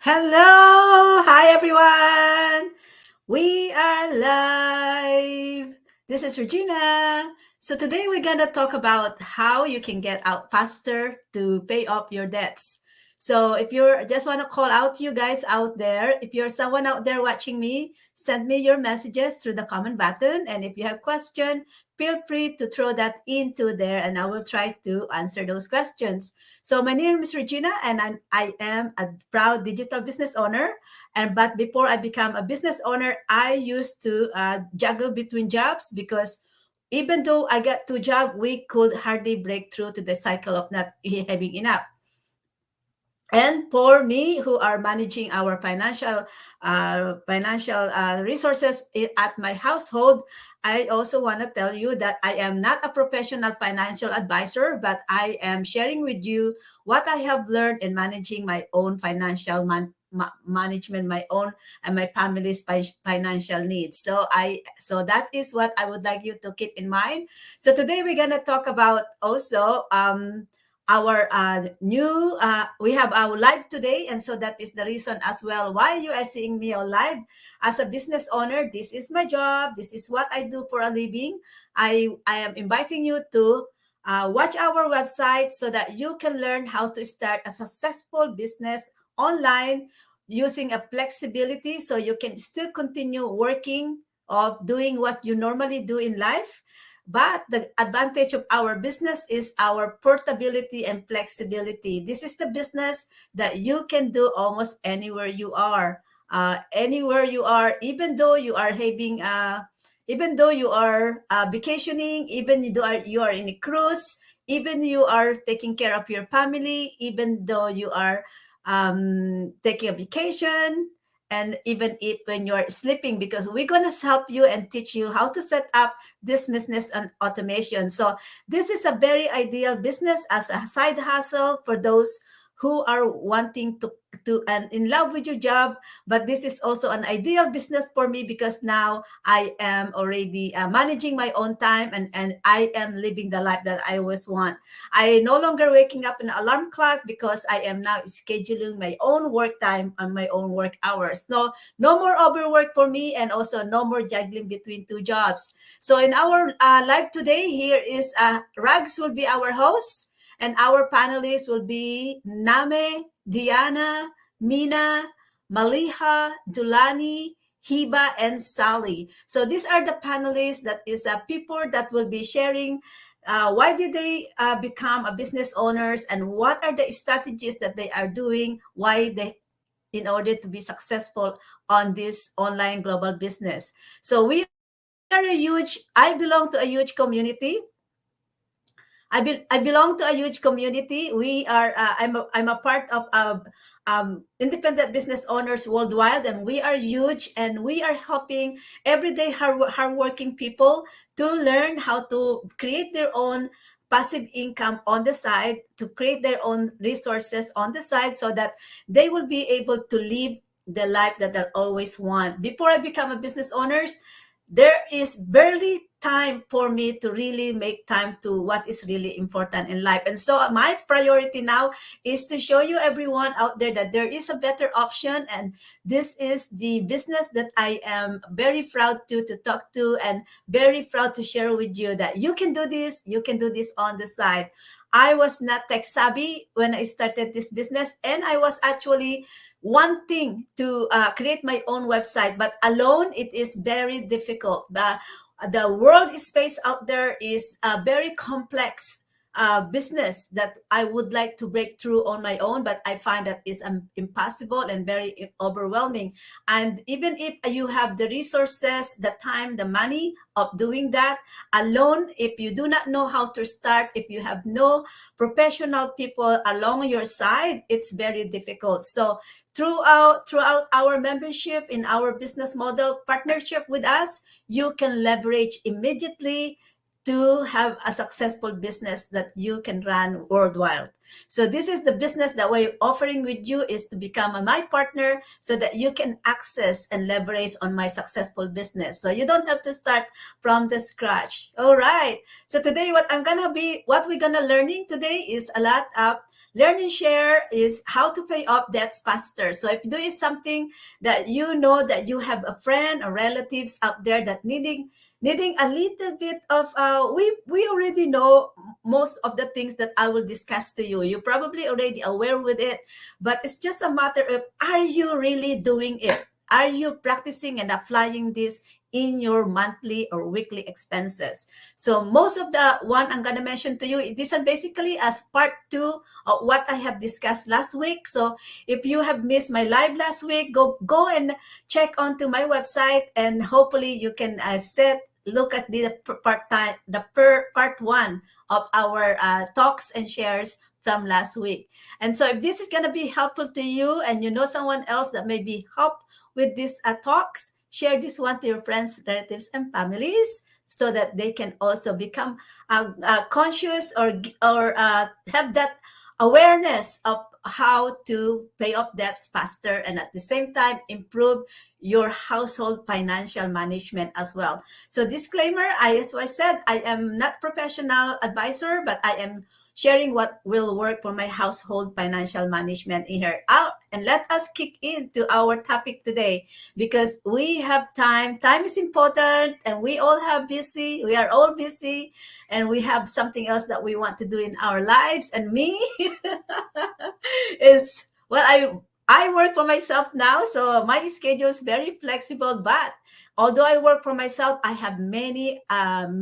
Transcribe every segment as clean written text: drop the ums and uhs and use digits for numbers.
Hello! Hi, everyone! We are live. This is Regina. So, today we're going to talk about how you can get out faster to pay off your debts. So, if you're just want to call out you guys out there, if you're someone out there watching me, send me your messages through the comment button. And if you have question, feel free to throw that into there and I will try to answer those questions. So my name is Regina, and I am a proud digital business owner. And but before I become a business owner, I used to juggle between jobs because even though I got two jobs, we could hardly break through to the cycle of not having enough. And for me, who are managing our financial resources at my household, I also want to tell you that I am not a professional financial advisor, but I am sharing with you what I have learned in managing my own financial management, my own and my family's financial needs. So that is what I would like you to keep in mind. So today we're gonna talk about also our new we have our live today, and so that is the reason as well why you are seeing me on live. As a business owner, this is my job, this is what I do for a living. I am inviting you to watch our website so that you can learn how to start a successful business online using a flexibility so you can still continue working of doing what you normally do in life. But the advantage of our business is our portability and flexibility. This is the business that you can do almost anywhere you are. Anywhere you are, even though you are having, even though you are vacationing, even you are in a cruise, even you are taking care of your family, even though you are taking a vacation, and even if when you're sleeping, because we're gonna help you and teach you how to set up this business and automation. So this is a very ideal business as a side hustle for those who are wanting to and in love with your job. But this is also an ideal business for me because now I am already managing my own time, and I am living the life that I always want. I no longer waking up an alarm clock because I am now scheduling my own work time and my own work hours. No more overwork for me, and also no more juggling between two jobs. So in our live today, here is Rags will be our host, and our panelists will be Name, Diana, Mina, Maliha, Dulani, Hiba, and Sally. So these are the panelists that is people that will be sharing why did they become a business owners, and what are the strategies that they are doing, why they in order to be successful on this online global business. So we are I belong to a huge community. I belong to a huge community. We are I'm a part of independent business owners worldwide, and we are huge, and we are helping everyday hardworking people to learn how to create their own passive income on the side, to create their own resources on the side, so that they will be able to live the life that they always want. Before I become a business owners, there is barely time for me to really make time to what is really important in life. And so my priority now is to show you everyone out there that there is a better option, and this is the business that I am very proud to talk to, and very proud to share with you that you can do this, you can do this on the side. I was not tech savvy when I started this business, and I was actually wanting to create my own website, but alone it is very difficult. The world space out there is a very complex business that I would like to break through on my own, but I find that is impossible and very overwhelming. And even if you have the resources, the time, the money of doing that alone, if you do not know how to start, if you have no professional people along your side, it's very difficult. So throughout our membership in our business model partnership with us, you can leverage immediately to have a successful business that you can run worldwide. So this is the business that we're offering with you, is to become my partner so that you can access and leverage on my successful business. So you don't have to start from the scratch. All right. So today what we're gonna learning today is a lot of learn and share is how to pay off debts faster. So if there is something that you know that you have a friend or relatives out there that needing a little bit of we already know most of the things that I will discuss to you. You're probably already aware with it, but it's just a matter of, are you really doing it? Are you practicing and applying this in your monthly or weekly expenses? So most of the one I'm going to mention to you, these are basically as part two of what I have discussed last week. So if you have missed my live last week, go and check onto my website, and hopefully you can look at part one of our talks and shares from last week. And so if this is going to be helpful to you, and you know someone else that may be helped with these talks, share this one to your friends, relatives, and families, so that they can also become conscious or have that awareness of how to pay off debts faster, and at the same time improve your household financial management as well. So disclaimer, as I said, I am not professional advisor, but I am sharing what will work for my household financial management in here. And let us kick into our topic today, because we have time. Time is important, and we are all busy, and we have something else that we want to do in our lives. And me is, well, I work for myself now, so my schedule is very flexible. But although I work for myself, I have many. I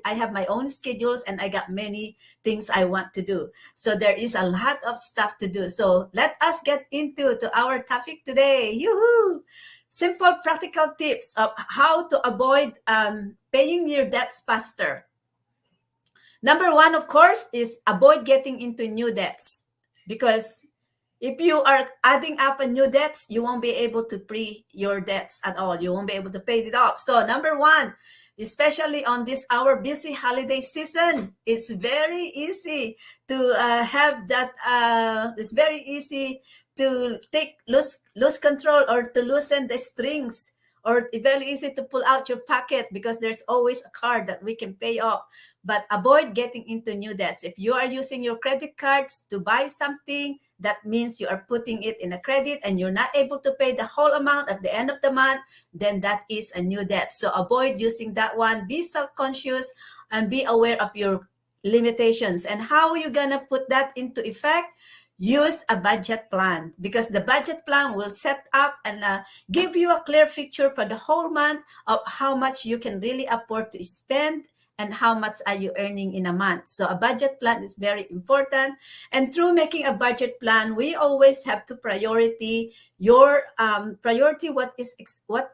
have my own schedules, and I got many things I want to do. So there is a lot of stuff to do. So let us get into our topic today. Yoo-hoo! Simple practical tips of how to avoid paying your debts faster. Number one, of course, is avoid getting into new debts, because if you are adding up a new debts, you won't be able to pay your debts at all. You won't be able to pay it off. So number one, especially on this our busy holiday season, it's very easy to have that. It's very easy to lose control, or to loosen the strings, or very easy to pull out your pocket, because there's always a card that we can pay off. But avoid getting into new debts. If you are using your credit cards to buy something, that means you are putting it in a credit and you're not able to pay the whole amount at the end of the month, then that is a new debt. So avoid using that one. Be self-conscious and be aware of your limitations. And how you're gonna put that into effect? Use a budget plan, because the budget plan will set up and give you a clear picture for the whole month of how much you can really afford to spend and how much are you earning in a month. So a budget plan is very important. And through making a budget plan, we always have to priority what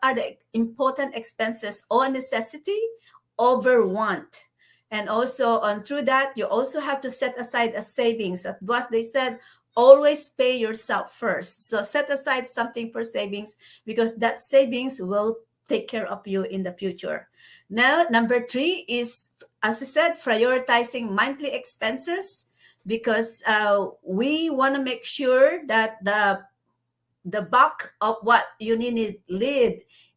are the important expenses or necessity over want. And also through that, you also have to set aside a savings. At what they said, always pay yourself first. So set aside something for savings, because that savings will take care of you in the future. Now, number three is, as I said, prioritizing monthly expenses, because we want to make sure that the bulk of what you need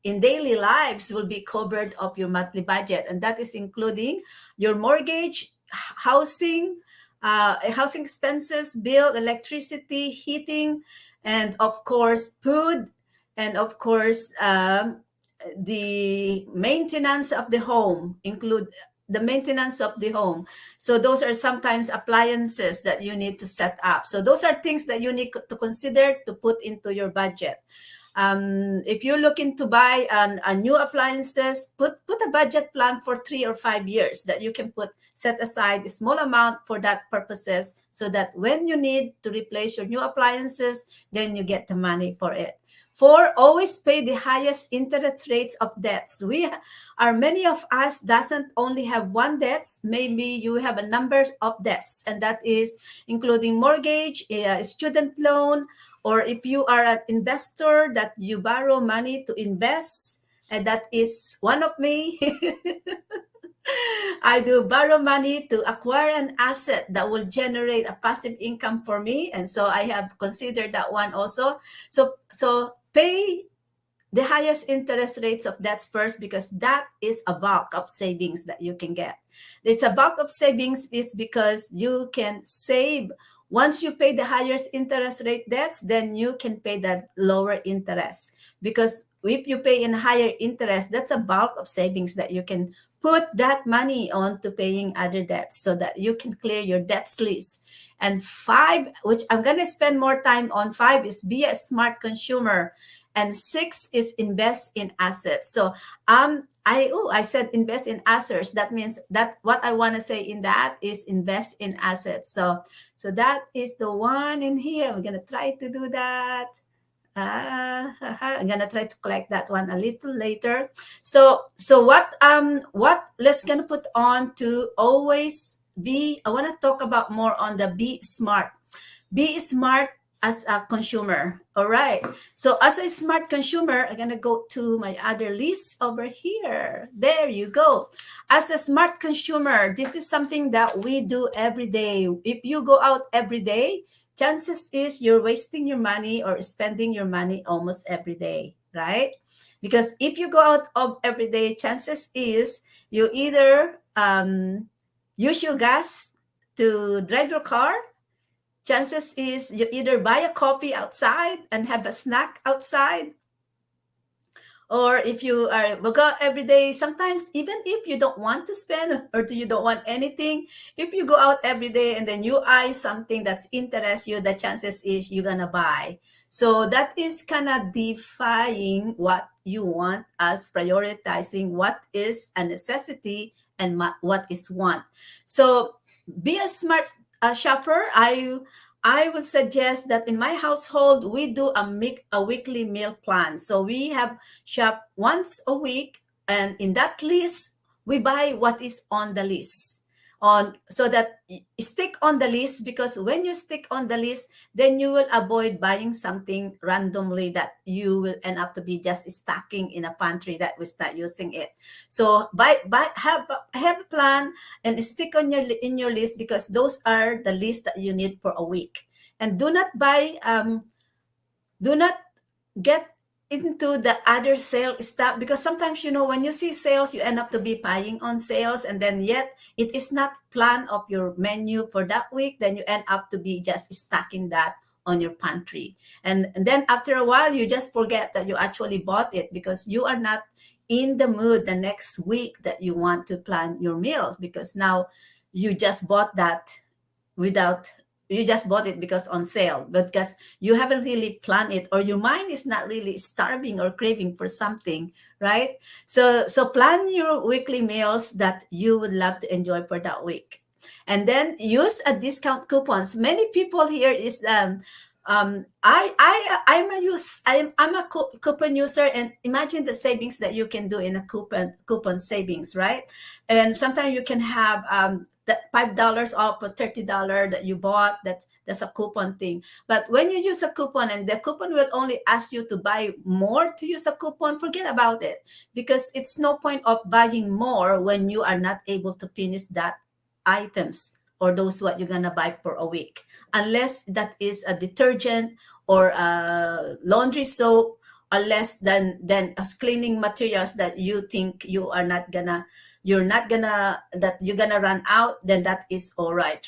in daily lives will be covered of your monthly budget, and that is including your mortgage, housing expenses, bill, electricity, heating, and of course food, and of course the maintenance of the home, include the maintenance of the home. So those are sometimes appliances that you need to set up. So those are things that you need to consider to put into your budget. If you're looking to buy a new appliances, put a budget plan for 3 or 5 years that you can set aside a small amount for that purposes, so that when you need to replace your new appliances, then you get the money for it. 4, always pay the highest interest rates of debts. Many of us doesn't only have one debts. Maybe you have a number of debts, and that is including mortgage, student loan, or if you are an investor that you borrow money to invest, and that is one of me. I do borrow money to acquire an asset that will generate a passive income for me. And so I have considered that one also. So pay the highest interest rates of debts first, because that is a bulk of savings that you can get. It's a bulk of savings. It's because you can save. Once you pay the highest interest rate debts, then you can pay that lower interest, because if you pay in higher interest, that's a bulk of savings that you can put that money on to paying other debts, so that you can clear your debt list. And five, which I'm going to spend more time on, five is be a smart consumer, and six is invest in assets. So I said invest in assets. That means that what I want to say in that is invest in assets. So that is the one in here. We're gonna try to do that. I'm gonna try to collect that one a little later. So what let's gonna put on to always be. I want to talk about more on the be smart. Be smart as a consumer. All right. So as a smart consumer, I'm going to go to my other list over here. There you go. As a smart consumer, this is something that we do every day. If you go out every day, chances is you're wasting your money or spending your money almost every day, right? Because if you go out of every day, chances is you either use your gas to drive your car. Chances is you either buy a coffee outside and have a snack outside, or if you are will go every day, sometimes even if you don't want to spend or you don't want anything, if you go out every day and then you eye something that's interests you, the chances is you're gonna buy. So that is kind of defying what you want, as prioritizing what is a necessity and what is want. So be a smart shopper. I would suggest that in my household we do a weekly meal plan. So we have shop once a week, and in that list we buy what is on the list, on so that stick on the list, because when you stick on the list, then you will avoid buying something randomly that you will end up to be just stacking in a pantry that was not using it. So have a plan and stick on your in your list, because those are the list that you need for a week. And do not buy do not get into the other sale stuff, because sometimes, when you see sales, you end up to be buying on sales, and then yet it is not plan of your menu for that week. Then you end up to be just stacking that on your pantry, and then after a while you just forget that you actually bought it, because you are not in the mood the next week that you want to plan your meals, because now you just bought that without you just bought it because on sale, but because you haven't really planned it, or your mind is not really starving or craving for something, right? So plan your weekly meals that you would love to enjoy for that week, and then use a discount coupons. Many people here is I'm a coupon user, and imagine the savings that you can do in a coupon savings, right? And sometimes you can have that $5 off or $30 that you bought. That's a coupon thing. But when you use a coupon and the coupon will only ask you to buy more to use a coupon, forget about it, because it's no point of buying more when you are not able to finish that items or those what you're gonna buy for a week, unless that is a detergent or a laundry soap, or less than as cleaning materials that you think you're not gonna that you're gonna run out. Then that is all right,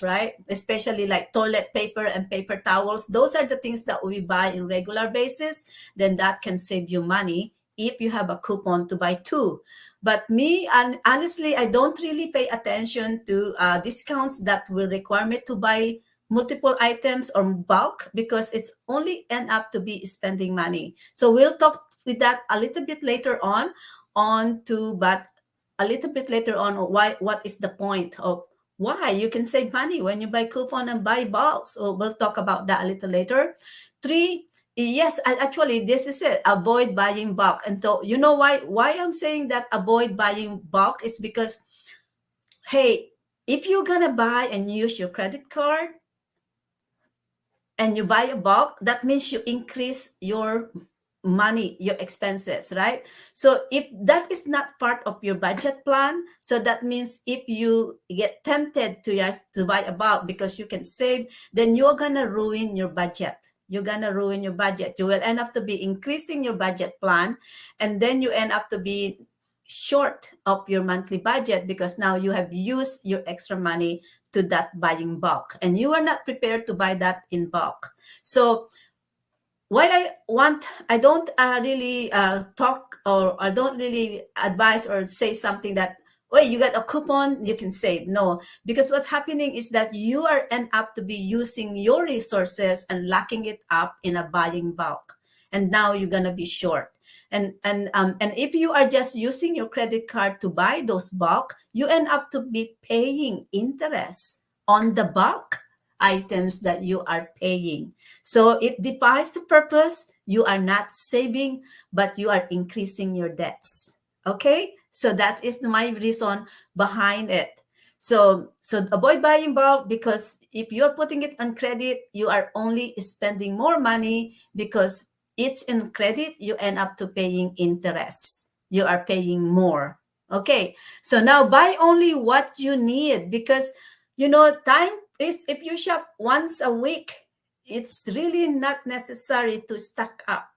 especially like toilet paper and paper towels. Those are the things that we buy in regular basis. Then that can save you money if you have a coupon to buy two. But me, and honestly, I don't really pay attention to discounts that will require me to buy multiple items or bulk, because it's only end up to be spending money. So we'll talk with that a little bit later but a little bit later on, what is the point of why you can save money when you buy coupon and buy bulk. So we'll talk about that a little later. Three, yes, actually, this is it. Avoid buying bulk. And so, you know why I'm saying that avoid buying bulk is because, hey, if you're gonna buy and use your credit card and you buy a bulk, that means you increase your money, your expenses, right? So if that is not part of your budget plan, so that means if you get tempted to, yes, to buy a bulk because you can save, then you're gonna ruin your budget. You're gonna ruin your budget. You will end up to be increasing your budget plan, and then you end up to be short of your monthly budget because now you have used your extra money to that buying bulk, and you are not prepared to buy that in bulk. So why I don't really talk, or I don't really advise or say something that, oh, you got a coupon, you can save. No, because what's happening is that you are end up to be using your resources and locking it up in a buying bulk, and now you're gonna be short. And if you are just using your credit card to buy those bulk, you end up to be paying interest on the bulk items that you are paying. So it defies the purpose. You are not saving, but you are increasing your debts. Okay? So that is my reason behind it. So avoid buying bulk, because if you're putting it on credit, you are only spending more money because it's in credit, you end up to paying interest. You are paying more. Okay. So now buy only what you need, because time is, if you shop once a week, it's really not necessary to stock up.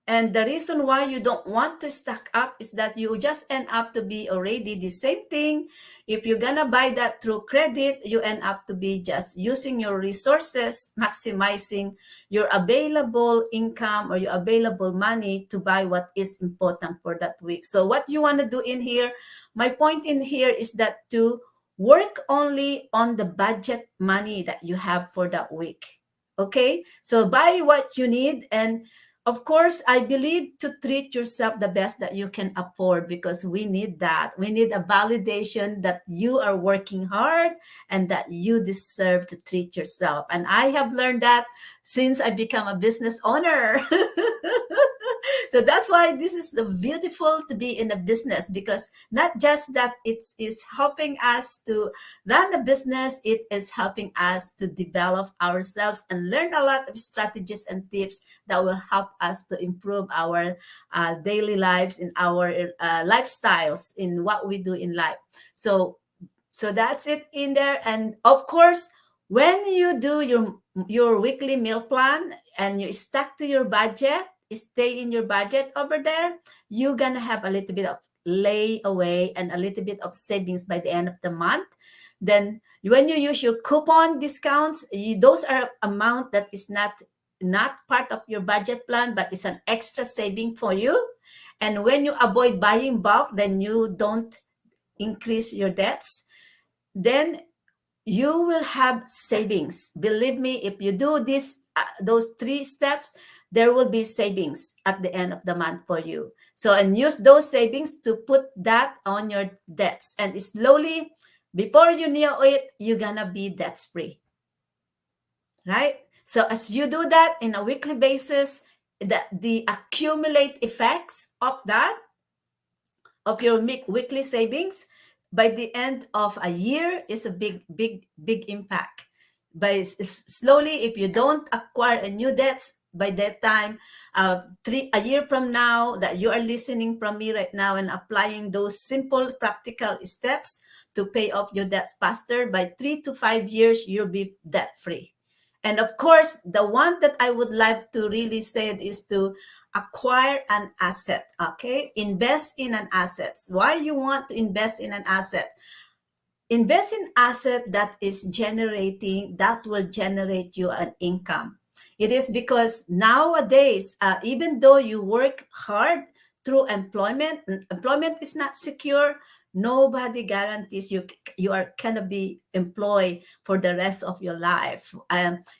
And the reason why you don't want to stock up is that you just end up to be already the same thing. If you're gonna buy that through credit, you end up to be just using your resources, maximizing your available income or your available money to buy what is important for that week. So what you want to do in here, my point in here is that to work only on the budget money that you have for that week. Okay, so buy what you need, and of course, I believe to treat yourself the best that you can afford, because we need that. We need a validation that you are working hard and that you deserve to treat yourself. And I have learned that since I become a business owner. So that's why this is the beautiful to be in a business, because not just that it is helping us to run a business, it is helping us to develop ourselves and learn a lot of strategies and tips that will help us to improve our daily lives, in our lifestyles, in what we do in life. So that's it in there. And of course, when you do your weekly meal plan and you stuck to your budget, stay in your budget over there, you're gonna have a little bit of layaway and a little bit of savings by the end of the month. Then when you use your coupon discounts, those are amount that is not part of your budget plan, but it's an extra saving for you. And when you avoid buying bulk, then you don't increase your debts, then you will have savings. Believe me, if you do this, those 3 steps, there will be savings at the end of the month for you. So, and use those savings to put that on your debts, and slowly, before you know it, you're gonna be debt free, right? So as you do that in a weekly basis, the accumulate effects of that, of your weekly savings, by the end of a year, is a big impact. By slowly, if you don't acquire a new debts by that time, a year from now, that you are listening from me right now and applying those simple practical steps to pay off your debts faster, by 3 to 5 years, you'll be debt free. And of course, the one that I would like to really say is to acquire an asset. Okay, invest in an asset. Why you want to invest in an asset? Invest in asset that will generate you an income. It is because nowadays, even though you work hard through employment is not secure. Nobody guarantees you are gonna be employed for the rest of your life.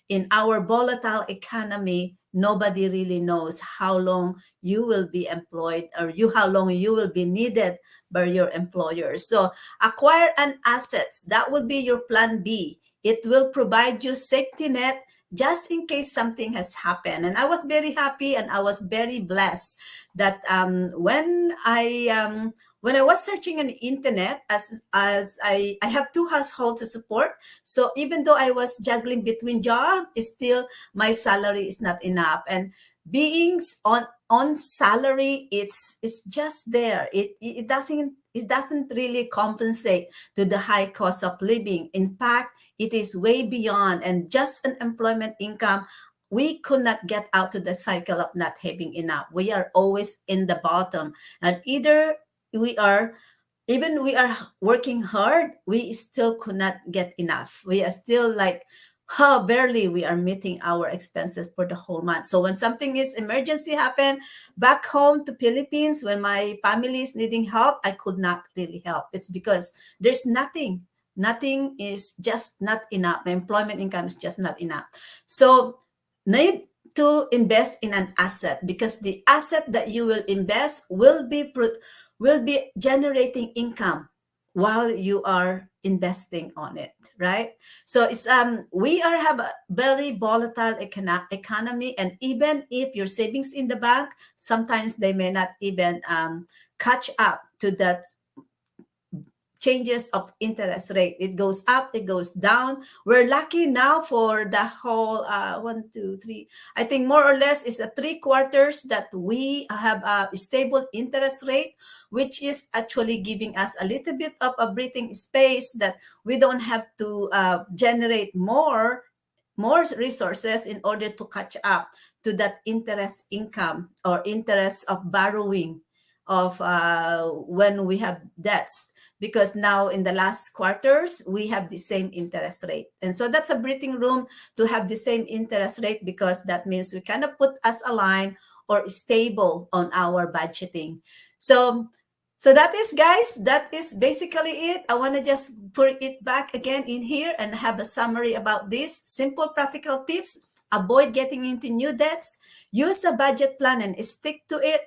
In our volatile economy, nobody really knows how long you will be employed, or how long you will be needed by your employer. So acquire an assets. That will be your plan B. It will provide you safety net just in case something has happened. And I was very happy and I was very blessed that when when I was searching on the internet, as I have two households to support. So even though I was juggling between jobs, still my salary is not enough. And being on salary, it's just there. It doesn't really compensate to the high cost of living. In fact, it is way beyond, and just an employment income, we could not get out to the cycle of not having enough. We are always in the bottom, and either we are even we are working hard, we still could not get enough. We are still like, barely we are meeting our expenses for the whole month. So when something is emergency happen back home to Philippines, when my family is needing help, I could not really help. It's because there's nothing is just not enough. My employment income is just not enough. So need to invest in an asset, because the asset that you will invest will be generating income while you are investing on it, right? So it's we are have a very volatile economy, and even if your savings in the bank, sometimes they may not even catch up to that changes of interest rate. It goes up, it goes down. We're lucky now for the whole 1, 2, 3. I think more or less is a 3 quarters that we have a stable interest rate, which is actually giving us a little bit of a breathing space, that we don't have to generate more resources in order to catch up to that interest income or interest of borrowing of when we have debts, because now in the last quarters we have the same interest rate. And so that's a breathing room to have the same interest rate, because that means we kind of put us aligned or stable on our budgeting. So that is, guys, that is basically it. I want to just put it back again in here and have a summary about this simple practical tips. Avoid getting into new debts, use a budget plan and stick to it,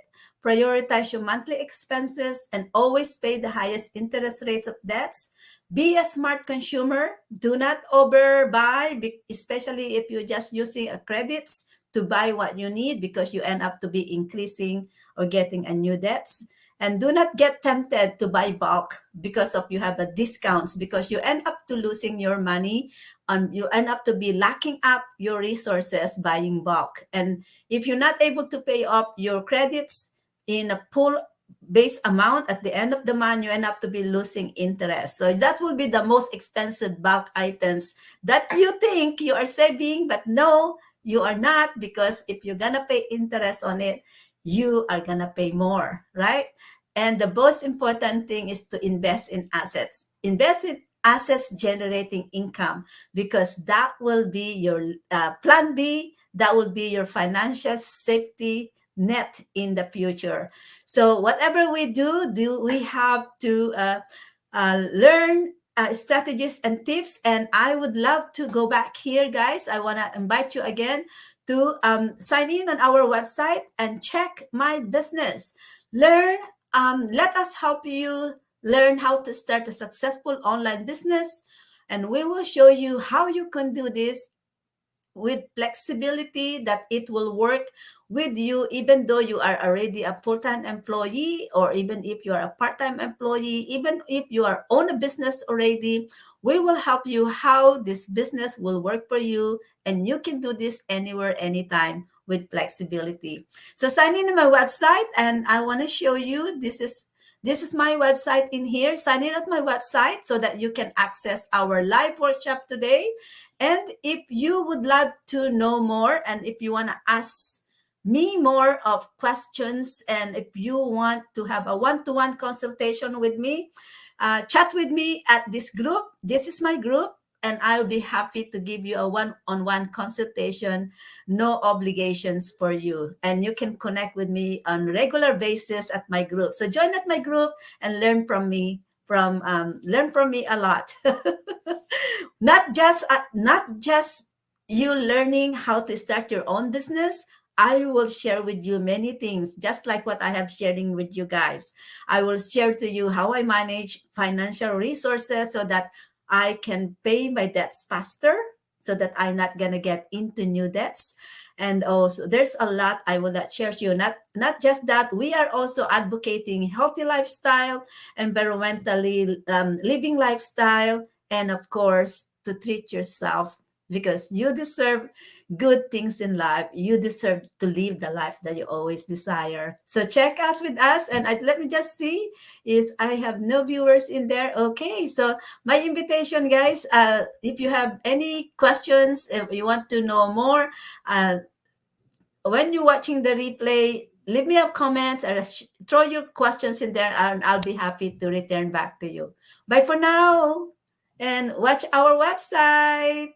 prioritize your monthly expenses, and always pay the highest interest rates of debts. Be a smart consumer. Do not overbuy, especially if you're just using a credits to buy what you need, because you end up to be increasing or getting a new debts. And do not get tempted to buy bulk because of you have a discounts, because you end up to losing your money, and you end up to be lacking up your resources buying bulk. And if you're not able to pay off your credits in a full base amount at the end of the month, you end up to be losing interest. So that will be the most expensive bulk items that you think you are saving, but no, you are not, because if you're gonna pay interest on it, you are gonna pay more, right? And the most important thing is to invest in assets. Invest in assets generating income, because that will be your plan B. That will be your financial safety net in the future. So whatever we do we have to learn strategies and tips. And I would love to go back here, guys. I want to invite you again to sign in on our website and check my business. Learn, let us help you learn how to start a successful online business. And we will show you how you can do this with flexibility, that it will work with you even though you are already a full-time employee, or even if you are a part-time employee, even if you are own a business already. We will help you how this business will work for you, and you can do this anywhere, anytime, with flexibility. So sign in to my website, and I want to show you, this is my website in here. Sign in at my website so that you can access our live workshop today. And if you would like to know more, and if you want to ask me more of questions, and if you want to have a one-to-one consultation with me, chat with me at this group. This is my group, and I'll be happy to give you a one-on-one consultation, no obligations for you. And you can connect with me on regular basis at my group. So join at my group and learn from me, learn from me a lot. Not just you learning how to start your own business. I will share with you many things, just like what I have sharing with you guys. I will share to you how I manage financial resources so that I can pay my debts faster, so that I'm not gonna get into new debts. And also there's a lot I will not share to you. Not just that, we are also advocating healthy lifestyle, environmentally living lifestyle, and of course to treat yourself, because you deserve good things in life. You deserve to live the life that you always desire. So check us with us. And let me just see, is I have no viewers in there. Okay, so my invitation, guys, if you have any questions, if you want to know more, uh, when you're watching the replay, leave me a comment or throw your questions in there, and I'll be happy to return back to you. Bye for now, and watch our website.